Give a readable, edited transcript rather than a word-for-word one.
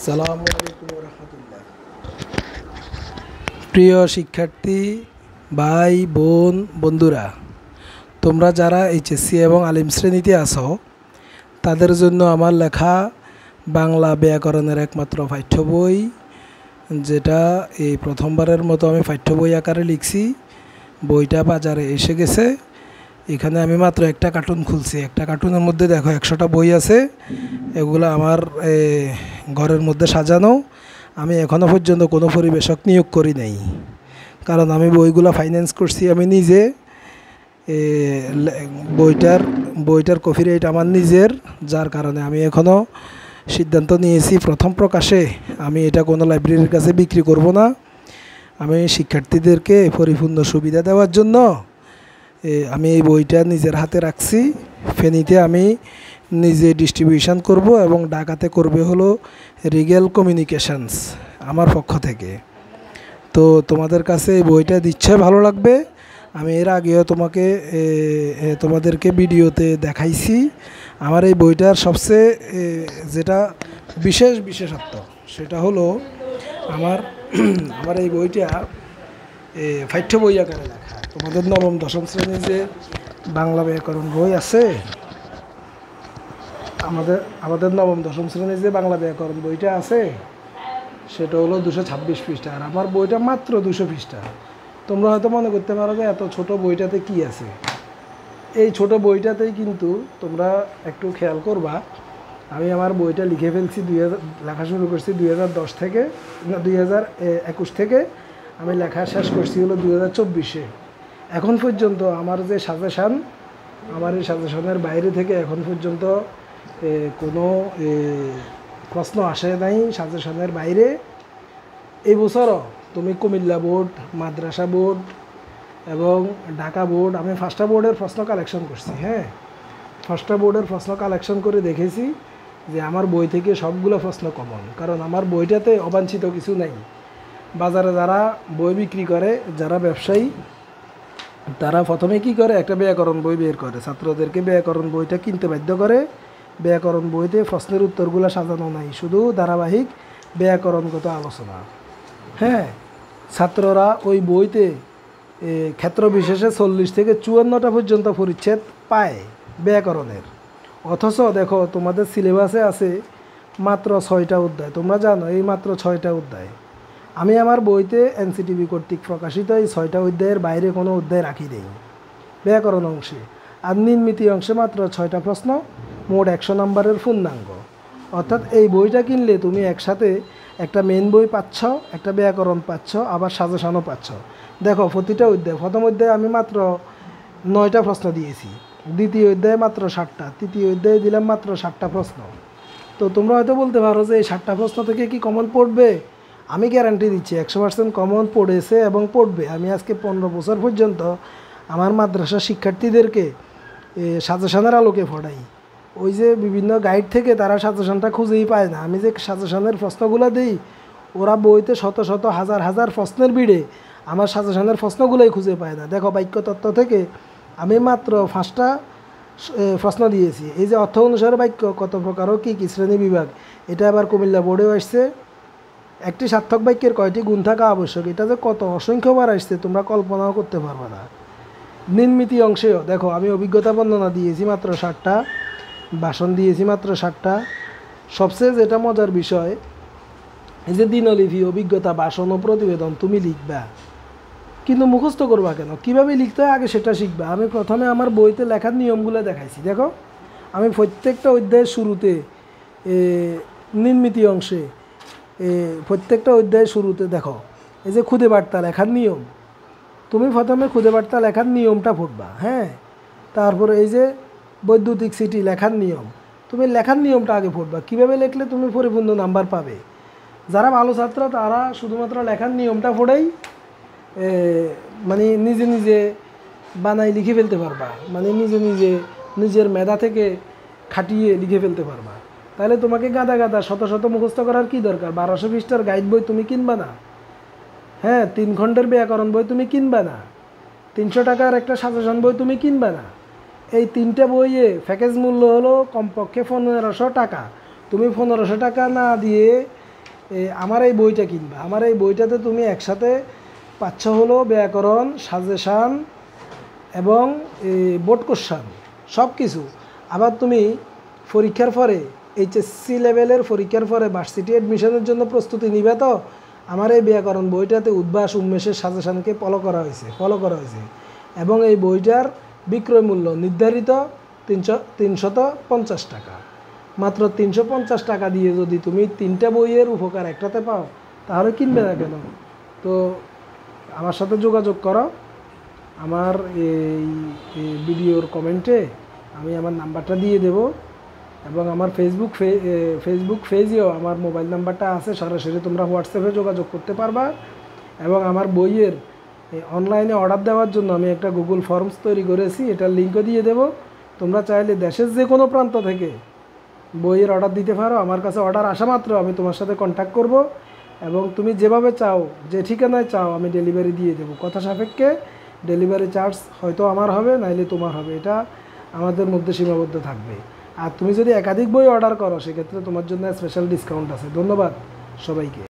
আসসালামু আলাইকুম রহমতুল্লাহ। প্রিয় শিক্ষার্থী ভাই বোন বন্ধুরা, তোমরা যারা এইচএসসি এবং আলিম শ্রেণীতে আছো তাদের জন্য আমার লেখা বাংলা ব্যাকরণের একমাত্র পাঠ্য বই, যেটা এই প্রথমবারের মতো আমি পাঠ্য বই আকারে লিখছি। বইটা বাজারে এসে গেছে। এখানে আমি মাত্র একটা কার্টুন খুলছি। একটা কার্টুনের মধ্যে দেখো 100টা বই আছে। এগুলো আমার ঘরের মধ্যে সাজানো। আমি এখনও পর্যন্ত কোনো পরিবেশক নিয়োগ করি নাই, কারণ আমি বইগুলো ফাইন্যান্স করছি আমি নিজে। বইটার কপিরাইট আমার নিজের, যার কারণে আমি এখনও সিদ্ধান্ত নিয়েছি প্রথম প্রকাশে আমি এটা কোনো লাইব্রেরির কাছে বিক্রি করব না। আমি শিক্ষার্থীদেরকে পরিপূর্ণ সুবিধা দেওয়ার জন্য আমি এই বইটা নিজের হাতে রাখছি। ফেনীতে আমি নিজে ডিস্ট্রিবিউশন করব এবং ঢাকাতে করবে হলো রিগেল কমিউনিকেশনস আমার পক্ষ থেকে। তো তোমাদের কাছে এই বইটা দিচ্ছে ভালো লাগবে। আমি এর আগেও তোমাদেরকে ভিডিওতে দেখাইছি। আমার এই বইটার সবচেয়ে যেটা বিশেষত্ব সেটা হলো আমার এই বইটা পাঠ্য বই আকারে লেখা। তোমাদের নবম দশম শ্রেণীর যে বাংলা ব্যাকরণ বই আছে, আমাদের নবম দশম শ্রেণীর যে বাংলা ব্যাকরণ বইটা আছে সেটা হলো 226 পৃষ্ঠা, আর আমার বইটা মাত্র 200 পৃষ্ঠা। তোমরা হয়তো মনে করতে পারো যে এত ছোট বইটাতে কি আছে। এই ছোট বইটাতেই কিন্তু তোমরা একটু খেয়াল করবা, আমি আমার বইটা লিখে ফেলছি লেখা শুরু করছি 2010 থেকে, না 2021 থেকে। আমি লেখা শেষ করছি হলো 2024-এ। এখন পর্যন্ত আমার যে সাজেশান, আমার এই সাজেশনের বাইরে থেকে এখন পর্যন্ত কোনো প্রশ্ন আসে নাই সাজেশনের বাইরে। এই বছরও তুমি কুমিল্লা বোর্ড, মাদ্রাসা বোর্ড এবং ঢাকা বোর্ড, আমি 5টা বোর্ডের প্রশ্ন কালেকশন করছি। 5টা বোর্ডের প্রশ্ন কালেকশন করে দেখেছি যে আমার বই থেকে সবগুলো প্রশ্ন কমন, কারণ আমার বইটাতে অবাঞ্ছিত কিছু নাই। বাজারে যারা বই বিক্রি করে, যারা ব্যবসায়ী, তারা প্রথমে কি করে, একটা ব্যাকরণ বই বের করে, ছাত্রদেরকে ব্যাকরণ বইটা কিনতে বাধ্য করে। ব্যাকরণ বইতে প্রশ্নের উত্তরগুলো সাজানো নাই, শুধু ধারাবাহিক ব্যাকরণগত আলোচনা। ছাত্ররা ওই বইতে ক্ষেত্র বিশেষে 40 থেকে 54টা পর্যন্ত পরিচ্ছেদ পায় ব্যাকরণের। অথচ দেখো তোমাদের সিলেবাসে আছে মাত্র 6টা অধ্যায়। তোমরা জানো এই মাত্র 6টা অধ্যায়। আমি আমার বইতে এনসিটিভি কর্তৃক প্রকাশিত এই 6টা অধ্যায়ের বাইরে কোনো অধ্যায় রাখি নেই ব্যাকরণ অংশে। আর নির্মিতি অংশে মাত্র 6টা প্রশ্ন, মোট 100 নম্বরের পূর্ণাঙ্গ। অর্থাৎ এই বইটা কিনলে তুমি একসাথে একটা মেন বই পাচ্ছ, একটা ব্যাকরণ পাচ্ছ, আবার সাজেশনও পাচ্ছ। দেখো প্রতিটা অধ্যায়, প্রথম অধ্যায়ে আমি মাত্র 9টা প্রশ্ন দিয়েছি, দ্বিতীয় অধ্যায়ে মাত্র 7টা, তৃতীয় অধ্যায়ে দিলাম মাত্র 7টা প্রশ্ন। তো তোমরা হয়তো বলতে পারো যে এই 7টা প্রশ্ন থেকে কি কমন পড়বে? আমি গ্যারান্টি দিচ্ছি 100% কমন পড়েছে এবং পড়বে। আমি আজকে 15 বছর পর্যন্ত আমার মাদ্রাসার শিক্ষার্থীদেরকে সাজেশনের আলোকে পড়াই। ওই যে বিভিন্ন গাইড থেকে তারা সাজেশনটা খুঁজেই পায় না। আমি যে সাজেশনের প্রশ্নগুলো দিই, ওরা বইতে শত শত হাজার হাজার প্রশ্নের ভিড়ে আমার সাজেশনের প্রশ্নগুলোই খুঁজে পায় না। দেখো বাক্যতত্ত্ব থেকে আমি মাত্র 5টা প্রশ্ন দিয়েছি। এই যে অর্থ অনুসারে বাক্য কত প্রকার ও কী কী শ্রেণী বিভাগ, এটা আবার কুমিল্লা বোর্ডেও আসছে। একটি সার্থক বাক্যের কয়টি গুণ থাকা আবশ্যক, এটা যে কত অসংখ্যবার আসছে তোমরা কল্পনাও করতে পারবে না। নির্মিতি অংশেও দেখো আমি অভিজ্ঞতা বর্ণনা দিয়েছি মাত্র 7টা, ভাষণ দিয়েছি মাত্র 7টা। সবচেয়ে যেটা মজার বিষয়, এই যে দিনলিপি, অভিজ্ঞতা, ভাষণ ও প্রতিবেদন তুমি লিখবা, কিন্তু মুখস্থ করবা কেন? কীভাবে লিখতে হয় আগে সেটা শিখবা। আমি প্রথমে আমার বইতে লেখার নিয়মগুলো দেখাইছি। দেখো আমি প্রত্যেকটা অধ্যায়ের শুরুতে নির্মিতি অংশে প্রত্যেকটা অধ্যায়ের শুরুতে দেখো এই যে খুদে বার্তা লেখার নিয়ম, তুমি প্রথমে খুদে বার্তা লেখার নিয়মটা পড়বা। তারপরে এই যে বৈদ্যুতিক সিটি লেখার নিয়ম, তুমি লেখার নিয়মটা আগে পড়বা। কীভাবে লিখলে তুমি পরিপূর্ণ নাম্বার পাবে। যারা ভালো ছাত্র তারা শুধুমাত্র লেখার নিয়মটা পড়েই মানে নিজে নিজে বানাই লিখে ফেলতে পারবা, মানে নিজের মেধা থেকে খাটিয়ে লিখে ফেলতে পারবা। তাহলে তোমাকে গাদা গাদা শত শত মুখস্থ করার কি দরকার? 1200 পৃষ্ঠার গাইড বই তুমি কিনবা না। 3 খণ্ডের ব্যাকরণ বই তুমি কিনবা না। 300 টাকার একটা সাজেশন বই তুমি কিনবা না। এই 3টে বইয়ে প্যাকেজ মূল্য হলো কমপক্ষে 1500 টাকা। তুমি 1500 টাকা না দিয়ে আমার এই বইটা কিনবা। আমার এই বইটাতে তুমি একসাথে পাচ্ছ হলো ব্যাকরণ, সাজেশান এবং বোর্ড কোশ্চান সব কিছু। আবার তুমি পরীক্ষার পরে এইচএসসি লেভেলের পরীক্ষার পরে ভার্সিটি অ্যাডমিশনের জন্য প্রস্তুতি নিবে, তো আমার এই ব্যাকরণ বইটাতে উদ্ভাস উন্মেষের সাজেশানকে ফলো করা হয়েছে এবং এই বইটার বিক্রয় মূল্য নির্ধারিত 350 টাকা। মাত্র 350 টাকা দিয়ে যদি তুমি 3টা বইয়ের উপকার একটাতে পাও, তাহলে কিনবে না কেন? তো আমার সাথে যোগাযোগ করো। আমার এই ভিডিওর কমেন্টে আমি আমার নাম্বারটা দিয়ে দেব এবং আমার ফেসবুক পেজেও আমার মোবাইল নাম্বারটা আছে, সরাসরি তোমরা হোয়াটসঅ্যাপে যোগাযোগ করতে পারবা। এবং আমার বইয়ের অনলাইনে অর্ডার দেওয়ার জন্য আমি একটা গুগল ফর্মস তৈরি করেছি, এটার লিঙ্কও দিয়ে দেব। তোমরা চাইলে দেশের যে কোনো প্রান্ত থেকে বইয়ের অর্ডার দিতে পারো। আমার কাছে অর্ডার আসা মাত্র আমি তোমার সাথে কন্ট্যাক্ট করব এবং তুমি যেভাবে চাও, যে ঠিকানায় চাও, আমি ডেলিভারি দিয়ে দেবো। কথা সাপেক্ষে ডেলিভারি চার্জ হয়তো আমার হবে, নাইলে তোমার হবে, এটা আমাদের মধ্যে সীমাবদ্ধ থাকবে। আর তুমি যদি একাধিক বই অর্ডার করো, সেক্ষেত্রে তোমার জন্য স্পেশাল ডিসকাউন্ট আছে। ধন্যবাদ সবাইকে।